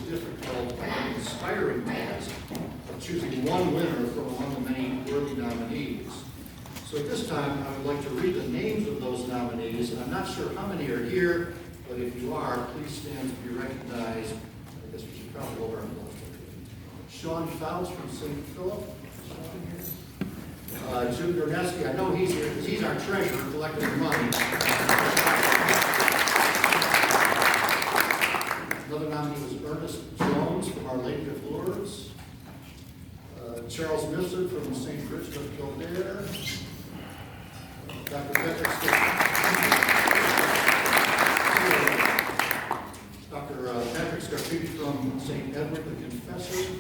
difficult and inspiring task of choosing one winner from among the many worthy nominees. So at this time, I would like to read the names of those nominees, and I'm not sure how many are here, but if you are, please stand to be recognized. I guess we should probably over our applause. Sean Fouts from St. Philip. Jim Gorneski, I know he's here because he's our treasurer collecting the money. Another nominee was Ernest Jones from Our Lady of Lourdes. Charles Missard from St. Richard Kildare. Dr. Patrick Scarpini from St. Edward the Confessor.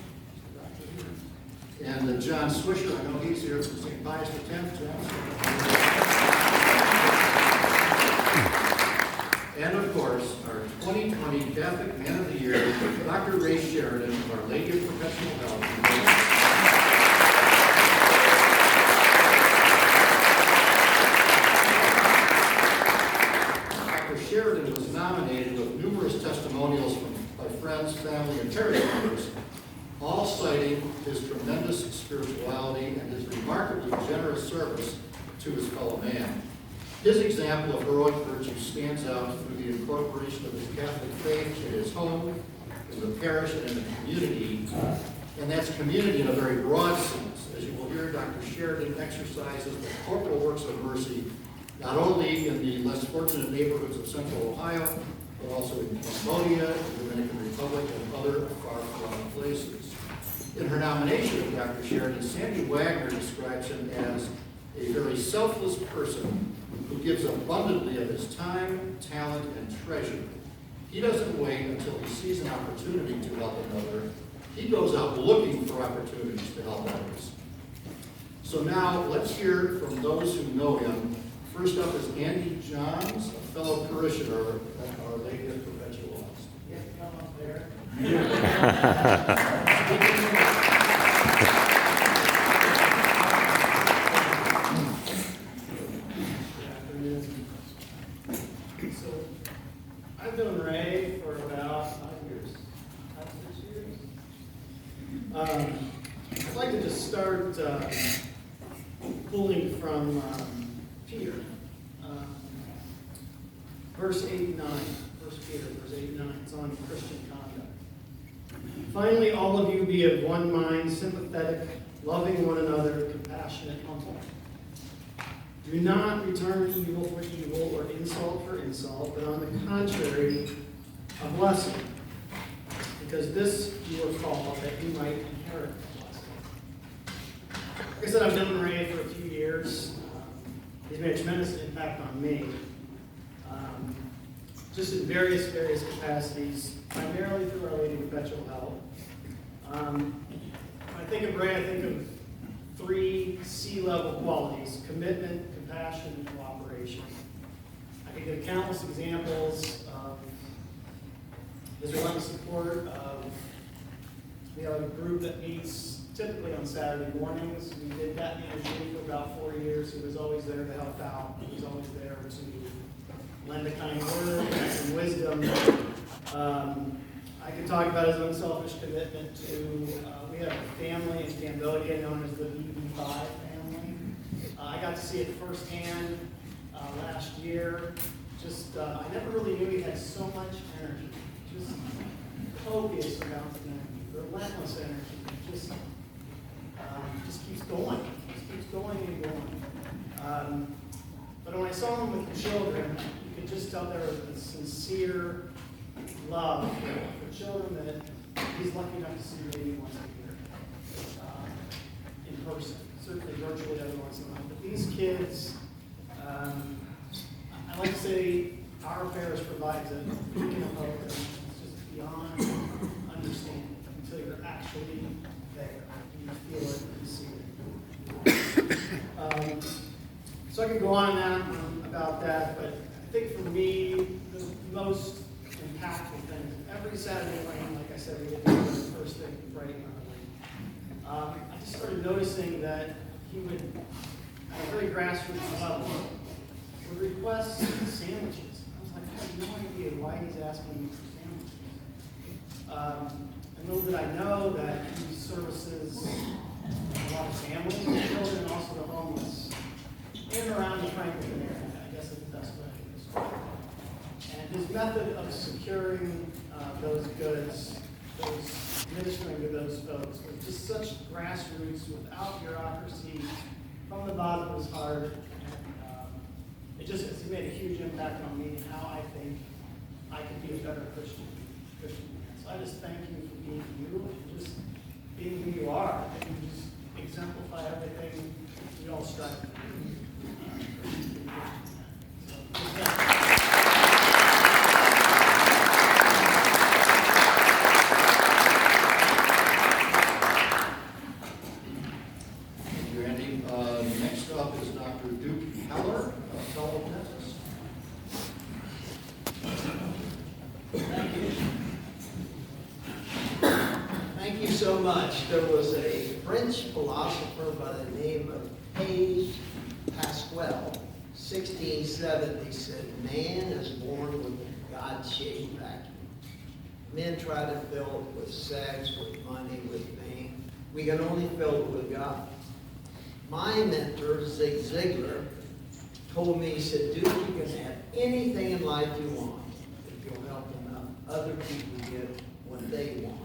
And John Swisher, I know he's here from St. Pius X. And of course, our 2020 Catholic Man of the Year, Dr. Ray Sheridan of Our Lady of Perpetual Health. Sheridan was nominated with numerous testimonials by friends, family, and parish members, all citing his tremendous spirituality and his remarkably generous service to his fellow man. His example of heroic virtue stands out through the incorporation of his Catholic faith in his home, in the parish, and in the community. And that's community in a very broad sense. As you will hear, Dr. Sheridan exercises the corporal works of mercy not only in the less fortunate neighborhoods of central Ohio, but also in Cambodia, the Dominican Republic, and other far-flung places. In her nomination of Dr. Sheridan, Sandy Wagner describes him as a very selfless person who gives abundantly of his time, talent, and treasure. He doesn't wait until he sees an opportunity to help another. He goes out looking for opportunities to help others. So now, let's hear from those who know him. First up is Andy Johns, a fellow parishioner at Our Lady of Perpetual Health. Yeah, come up there. So, I've known Ray for about 5 years, 5, 6 years. I'd like to just start pulling from Peter, verse 8 and 9. 1 Peter, verse 8 and 9. It's on Christian conduct. Finally, all of you be of one mind, sympathetic, loving one another, compassionate, humble. Do not return evil for evil or insult for insult, but on the contrary, a blessing. Because this you were called, that you might inherit the blessing. Like I said, I've known Ray for a few years. He's made a tremendous impact on me, just in various capacities, primarily through Our Lady of Perpetual Health. When I think of Ray, I think of 3 C-level qualities: commitment, compassion, and cooperation. I could give countless examples of his relentless support of, we have a group that meets typically on Saturday mornings. We did that ministry for about 4 years. He was always there to help out. He was always there to lend a kind word and wisdom. I can talk about his unselfish commitment to, we have a family in Cambodia known as the BB5 family. I got to see it firsthand last year. Just, I never really knew he had so much energy. Just copious amounts of energy, relentless energy. Just keeps going. Just keeps going and going. But when I saw him with the children, you could just tell there was a sincere love for children that he's lucky enough to see maybe once a year in person. Certainly virtually every once in a while. But these kids, I like to say our parish provides a beacon of hope. It's just beyond understanding until you're actually there. You feel it and see it. So I can go on and on about that, but I think for me, the most impactful thing is every Saturday morning, like I said, we get to do the first thing writing on the link. I just started noticing that he would, at a very grassroots level, would request sandwiches. I was like, I have no idea why he's asking me for sandwiches. And little did I know that he services a lot of families and children, and also the homeless in and around the Franklin area. I guess is the best way to describe it. And his method of securing those goods, ministering to those folks, was just such grassroots, without bureaucracy, from the bottom of his heart. And it's made a huge impact on me and how I think I could be a better Christian man. So I just thank you for being you and just being who you are. And you just exemplify everything we all strive to do. Thank you, Andy. Next up is Dr. Duke Heller, fellow dentist. Thank you so much. There was a French philosopher by the name of Blaise Pascal, 1670, said, man is born with a God-shaped vacuum. Men try to fill it with sex, with money, with fame. We can only fill it with God. My mentor, Zig Ziglar, told me, he said, Duke, you can have anything in life you want if you'll help enough other people get what they want.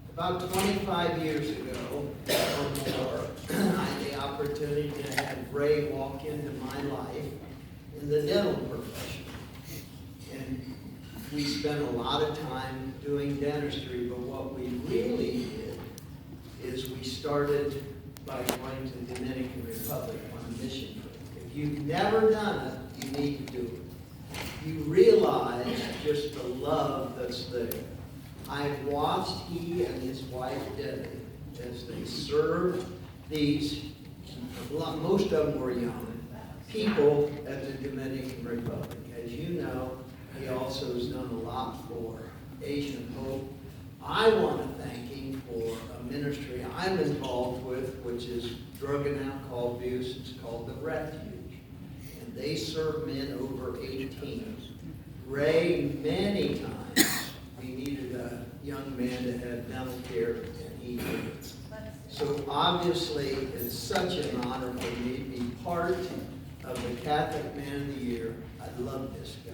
About 25 years ago, or more, I had the opportunity to have Ray walk into my life in the dental profession. And we spent a lot of time doing dentistry, but what we really did is we started by going to the Dominican Republic on a mission trip. If you've never done it, you need to do it. You realize just the love that's there. I've watched he and his wife Debbie as they served these, most of them were young, people at the Dominican Republic. As you know, he also has done a lot for Asian Hope. I want to thank him for a ministry I'm involved with, which is drug and alcohol abuse. It's called The Refuge. And they serve men over 18. Ray, many times, we needed a young man to have dental care, and he did. So obviously, it's such an honor for me to be part of the Catholic Man of the Year. I love this guy.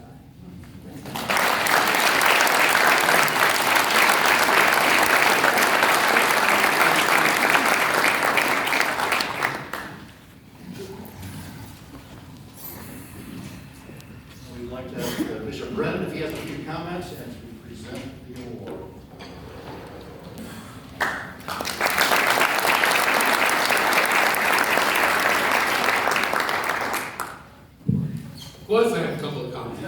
We'd like to ask Bishop Brennan if he has a few comments and to present the award. Of course I have a couple of comments.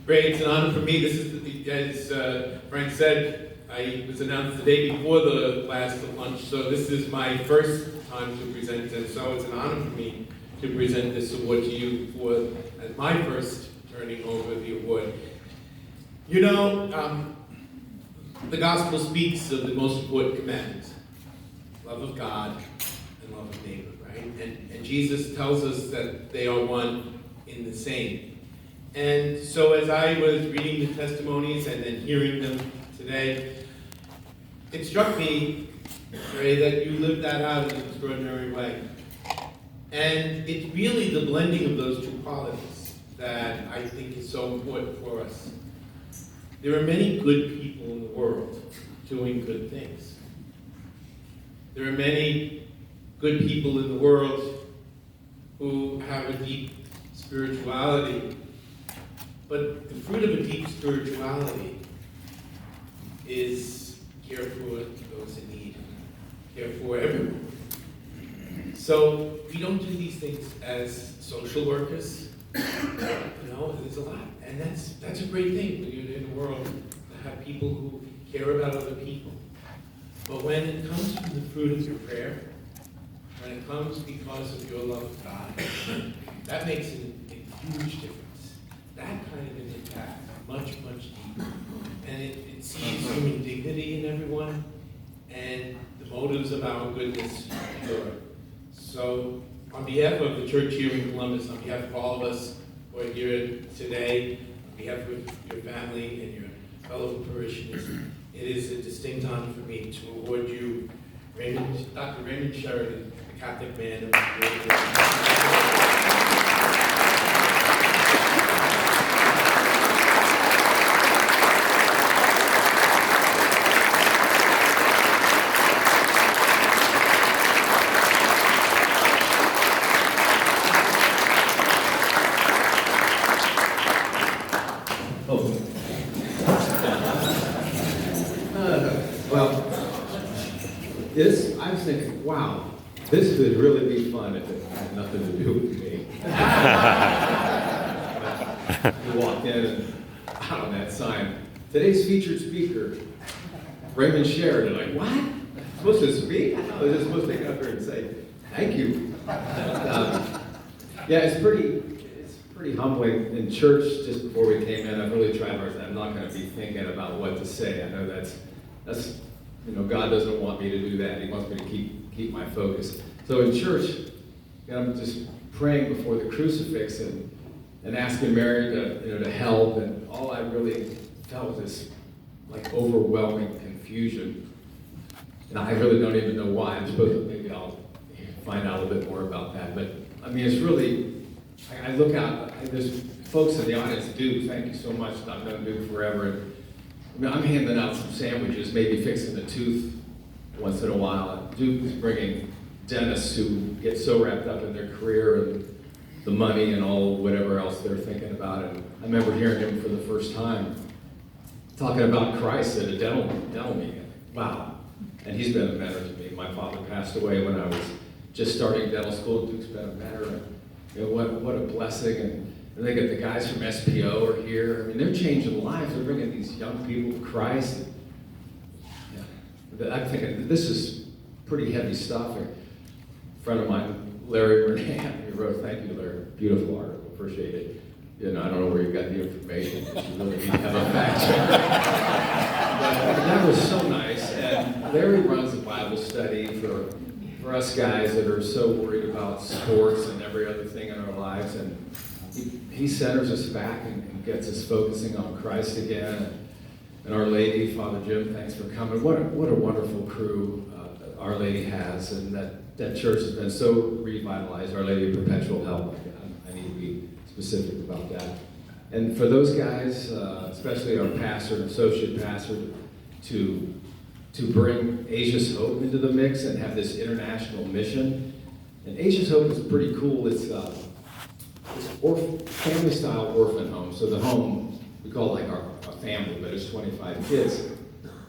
Great, it's an honor for me. This is, as Frank said, I was announced the day before the last lunch, so this is my first time to present, and so it's an honor for me to present this award to you for as my first turning over the award. You know, the gospel speaks of the most important commandments: love of God and love of neighbor, right? And Jesus tells us that they are one in the same. And so as I was reading the testimonies and then hearing them today, it struck me, Ray, that you lived that out in an extraordinary way. And it's really the blending of those two qualities that I think is so important for us. There are many good people in the world doing good things. There are many good people in the world who have a deep spirituality. But the fruit of a deep spirituality is care for those in need, care for everyone. So we don't do these things as social workers. You know, there's a lot, and that's a great thing when you're in the world to have people who care about other people. But when it comes from the fruit of your prayer, when it comes because of your love of God, that makes a huge difference. That kind of an impact, much, much deeper. And it sees human dignity in everyone, and the motives of our goodness pure. So, on behalf of the church here in Columbus, on behalf of all of us for here today on behalf of your family and your fellow parishioners. It is a distinct honor for me to award you Dr. Raymond Sheridan, the Catholic Man of the Year. I was thinking, wow, this would really be fun if it had nothing to do with me. You walked in and out on that sign, today's featured speaker, Raymond Sheridan. Like, what? I'm supposed to speak? I thought I was just supposed to get up here and say, thank you. Yeah, it's pretty humbling. In church, just before we came in, I've really tried hard. I'm not going to be thinking about what to say. I know that's God doesn't want me to do that. He wants me to keep my focus. So in church, I'm just praying before the crucifix and asking Mary to help, and all I really felt was this like overwhelming confusion. And I really don't even know why. I'm supposed to, maybe I'll find out a little bit more about that. But I mean, it's really, I look out, there's folks in the audience, Duke, thank you so much. I've known Duke forever. And, I mean, I'm handing out some sandwiches, maybe fixing a tooth once in a while. Duke is bringing dentists who get so wrapped up in their career and the money and all whatever else they're thinking about. And I remember hearing him for the first time talking about Christ at a dental meeting. Wow. And he's been a mentor to me. My father passed away when I was just starting dental school. Duke's been a mentor. What a blessing. And they get the guys from SPO are here. I mean, they're changing lives. They're bringing these young people to Christ. I'm thinking, this is pretty heavy stuff. A friend of mine, Larry Burnham, he wrote, thank you, Larry. Beautiful article. Appreciate it. I don't know where you got the information, but you really need to have a fact check. But that was so nice. And Larry runs a Bible study for us guys that are so worried about sports and every other thing in our lives. And he centers us back and gets us focusing on Christ again. And Our Lady, Father Jim, thanks for coming. What a wonderful crew Our Lady has, and that church has been so revitalized. Our Lady of Perpetual Help. I need to be specific about that. And for those guys, especially our pastor and associate pastor, to bring Asia's Hope into the mix and have this international mission. And Asia's Hope is pretty cool. It's family-style orphan home. So the home, we call it like our family, but it's 25 kids.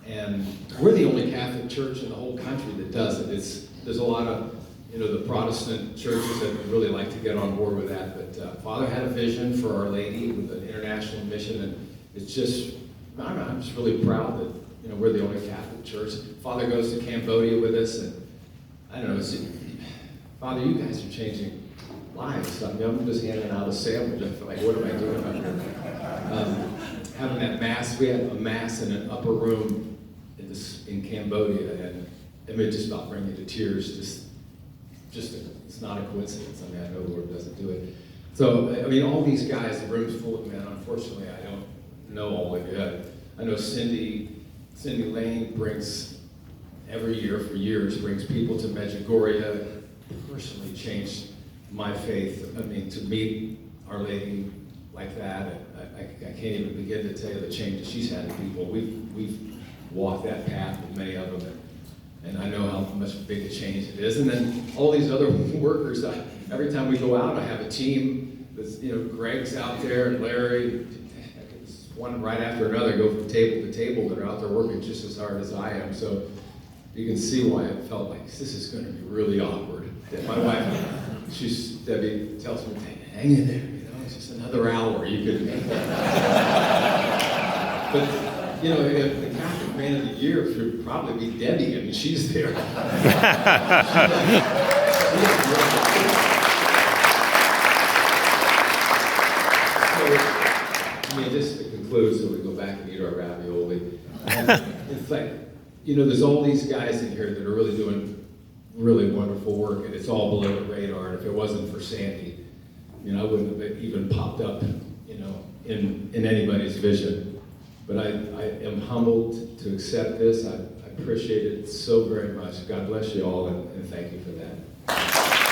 And we're the only Catholic church in the whole country that does it. There's a lot of, the Protestant churches that would really like to get on board with that. But Father had a vision for Our Lady with an international mission, and it's just, I'm just really proud that, we're the only Catholic church. Father goes to Cambodia with us, and I don't know, Father, you guys are changing lives. I'm just handing out a sandwich. I feel like, what am I doing up here? Having that mass, we had a mass in an upper room in Cambodia, and it may just about bring me to tears. It's not a coincidence. I mean, I know the Lord doesn't do it. So, I mean, all these guys, the room's full of men. Unfortunately, I don't know all of you. I know Cindy Lane brings, every year for years, brings people to Medjugorje. Personally changed my faith. I mean, to meet Our Lady like that, I can't even begin to tell you the changes she's had in people. We've walked that path with many of them, and I know how much big a change it is. And then all these other workers, every time we go out, I have a team. Greg's out there, and Larry, one right after another, go from table to table that are out there working just as hard as I am. So you can see why it felt like this is going to be really awkward. My wife, Debbie tells me, hang in there, it's just another hour. You could. But the Catholic Man of the Year should probably be Debbie. I mean, she's there. Just to conclude, so we go back and eat our ravioli. It's like, there's all these guys in here that are really doing really wonderful work, and it's all below the radar. And if it wasn't for Sandy, You know, I wouldn't have even popped up, you know, in anybody's vision. But I am humbled to accept this. I appreciate it so very much. God bless you all, and thank you for that.